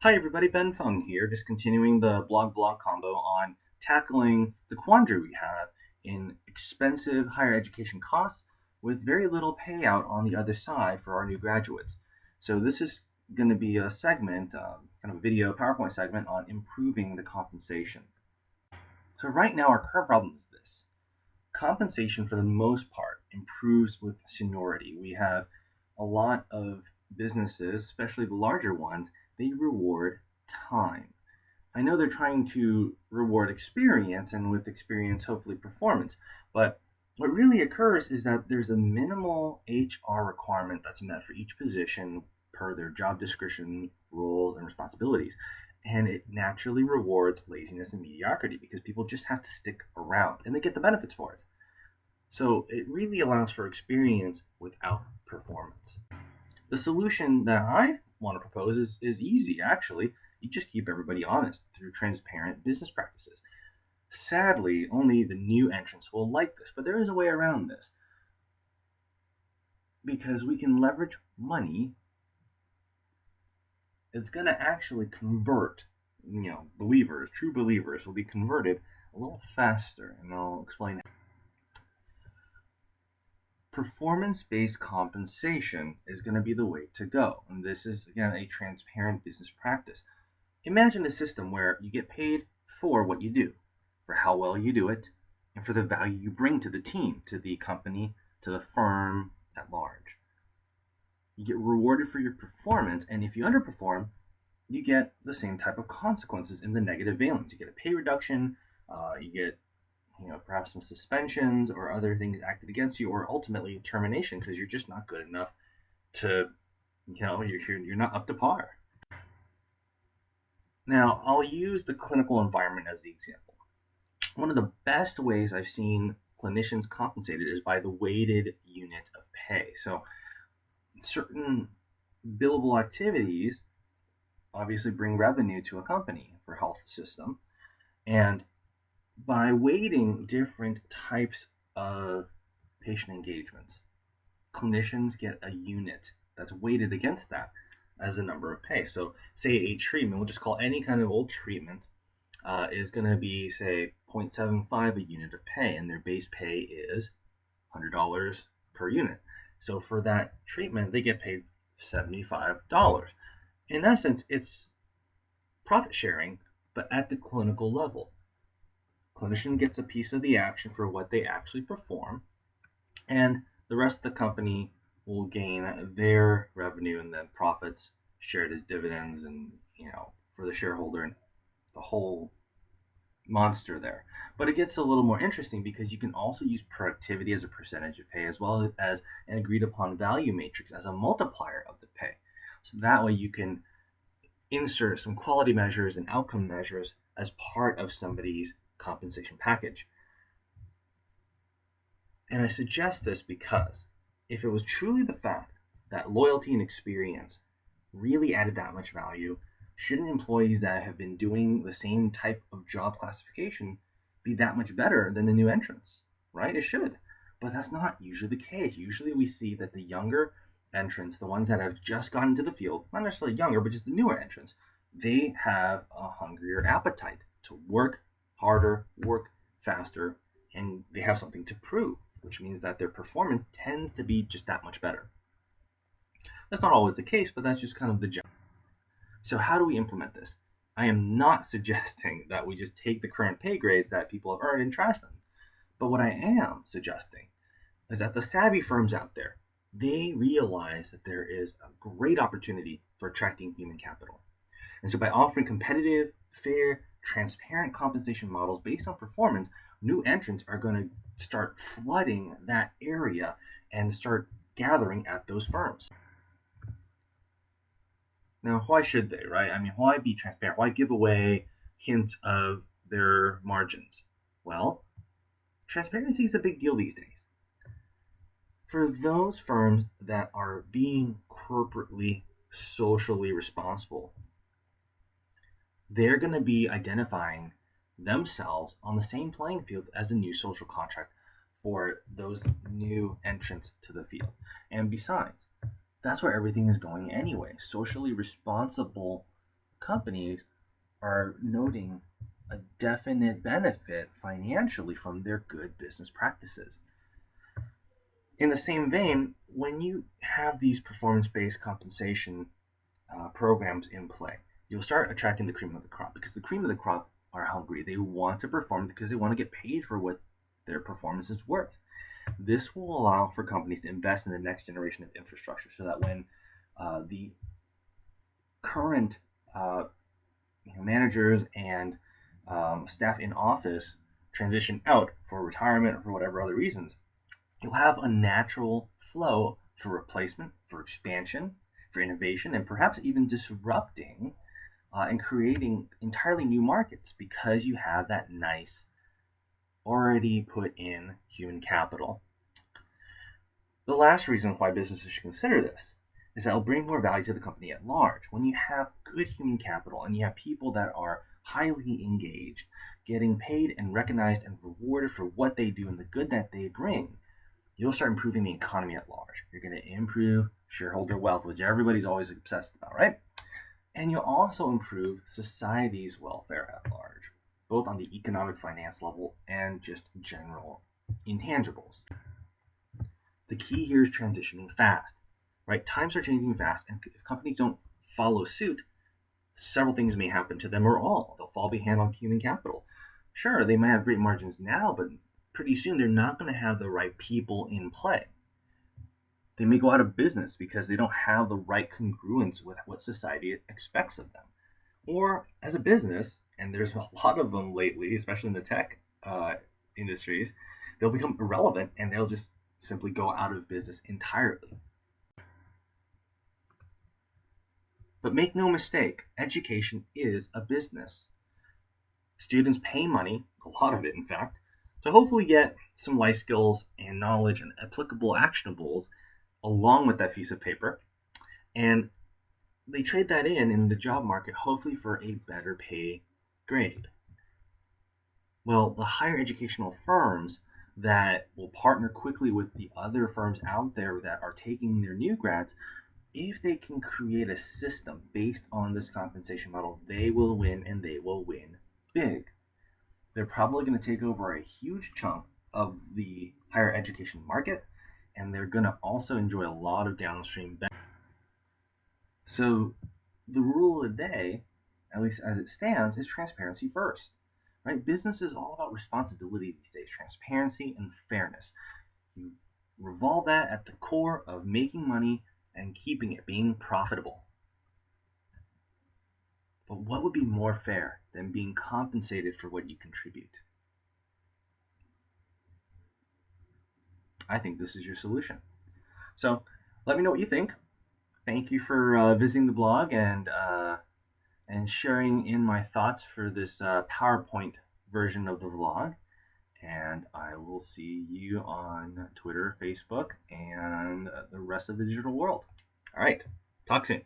Hi everybody, Ben Fung here, just continuing the blog-vlog combo on tackling the quandary we have in expensive higher education costs with very little payout on the other side for our new graduates. So this is going to be a segment, kind of a video PowerPoint segment on improving the compensation. So right now our current problem is this. Compensation for the most part improves with seniority. We have a lot of businesses, especially the larger ones, they reward time. I know they're trying to reward experience, and with experience, hopefully performance. But what really occurs is that there's a minimal HR requirement that's met for each position per their job description, roles, and responsibilities. And it naturally rewards laziness and mediocrity because people just have to stick around and they get the benefits for it. So it really allows for experience without performance. The solution that I want to propose is easy, actually. You just keep everybody honest through transparent business practices. Sadly, only the new entrants will like this, but there is a way around this. Because we can leverage money, it's going to actually convert, believers, true believers will be converted a little faster, and I'll explain how. Performance-based compensation is going to be the way to go. And this is, again, a transparent business practice. Imagine a system where you get paid for what you do, for how well you do it, and for the value you bring to the team, to the company, to the firm at large. You get rewarded for your performance, and if you underperform, you get the same type of consequences in the negative valence. You get a pay reduction, you get perhaps some suspensions or other things acted against you, or ultimately termination because you're just not good enough to, you're not up to par. Now, I'll use the clinical environment as the example. One of the best ways I've seen clinicians compensated is by the weighted unit of pay. So certain billable activities obviously bring revenue to a company for health system, and by weighting different types of patient engagements, clinicians get a unit that's weighted against that as a number of pay. So say a treatment, we'll just call any kind of old treatment, is going to be, say, 0.75 a unit of pay, and their base pay is $100 per unit. So for that treatment, they get paid $75. In essence, it's profit sharing, but at the clinical level. Clinician gets a piece of the action for what they actually perform, and the rest of the company will gain their revenue and then profits shared as dividends, and for the shareholder and the whole monster there. But it gets a little more interesting because you can also use productivity as a percentage of pay, as well as an agreed upon value matrix as a multiplier of the pay. So that way you can insert some quality measures and outcome measures as part of somebody's compensation package. And I suggest this because if it was truly the fact that loyalty and experience really added that much value, shouldn't employees that have been doing the same type of job classification be that much better than the new entrants, right? It should. But that's not usually the case. Usually we see that the younger entrants, the ones that have just gotten into the field, not necessarily younger, but just the newer entrants, they have a hungrier appetite to work harder, work faster, and they have something to prove, which means that their performance tends to be just that much better. That's not always the case, but that's just kind of the general. So how do we implement this? I am not suggesting that we just take the current pay grades that people have earned and trash them. But what I am suggesting is that the savvy firms out there, they realize that there is a great opportunity for attracting human capital. And so by offering competitive, fair, transparent compensation models based on performance, new entrants are going to start flooding that area and start gathering at those firms. Now, why should they, right? I mean, why be transparent? Why give away hints of their margins? Well, transparency is a big deal these days. For those firms that are being corporately, socially responsible, they're going to be identifying themselves on the same playing field as a new social contract for those new entrants to the field. And besides, that's where everything is going anyway. Socially responsible companies are noting a definite benefit financially from their good business practices. In the same vein, when you have these performance based compensation programs in play, you'll start attracting the cream of the crop because the cream of the crop are hungry. They want to perform because they want to get paid for what their performance is worth. This will allow for companies to invest in the next generation of infrastructure so that when the current managers and staff in office transition out for retirement or for whatever other reasons, you'll have a natural flow for replacement, for expansion, for innovation, and perhaps even disrupting and creating entirely new markets because you have that nice, already put in human capital. The last reason why businesses should consider this is that it'll bring more value to the company at large. When you have good human capital and you have people that are highly engaged, getting paid and recognized and rewarded for what they do and the good that they bring, you'll start improving the economy at large. You're going to improve shareholder wealth, which everybody's always obsessed about, right? And you'll also improve society's welfare at large, both on the economic finance level and just general intangibles. The key here is transitioning fast, right? Times are changing fast, and if companies don't follow suit, several things may happen to them or all. They'll fall behind on human capital. Sure, they might have great margins now, but pretty soon they're not going to have the right people in play. They may go out of business because they don't have the right congruence with what society expects of them. Or as a business, and there's a lot of them lately, especially in the tech industries, they'll become irrelevant and they'll just simply go out of business entirely. But make no mistake, education is a business. Students pay money, a lot of it in fact, to hopefully get some life skills and knowledge and applicable actionables along with that piece of paper. And they trade that in the job market, hopefully for a better pay grade. Well, the higher educational firms that will partner quickly with the other firms out there that are taking their new grads, if they can create a system based on this compensation model, they will win and they will win big. They're probably going to take over a huge chunk of the higher education market, and they're going to also enjoy a lot of downstream benefits. So the rule of the day, at least as it stands, is transparency first. Right? Business is all about responsibility these days, transparency and fairness. You revolve that at the core of making money and keeping it, being profitable. But what would be more fair than being compensated for what you contribute? I think this is your solution. So let me know what you think. Thank you for visiting the blog and sharing in my thoughts for this PowerPoint version of the vlog. And I will see you on Twitter, Facebook, and the rest of the digital world. All right, talk soon.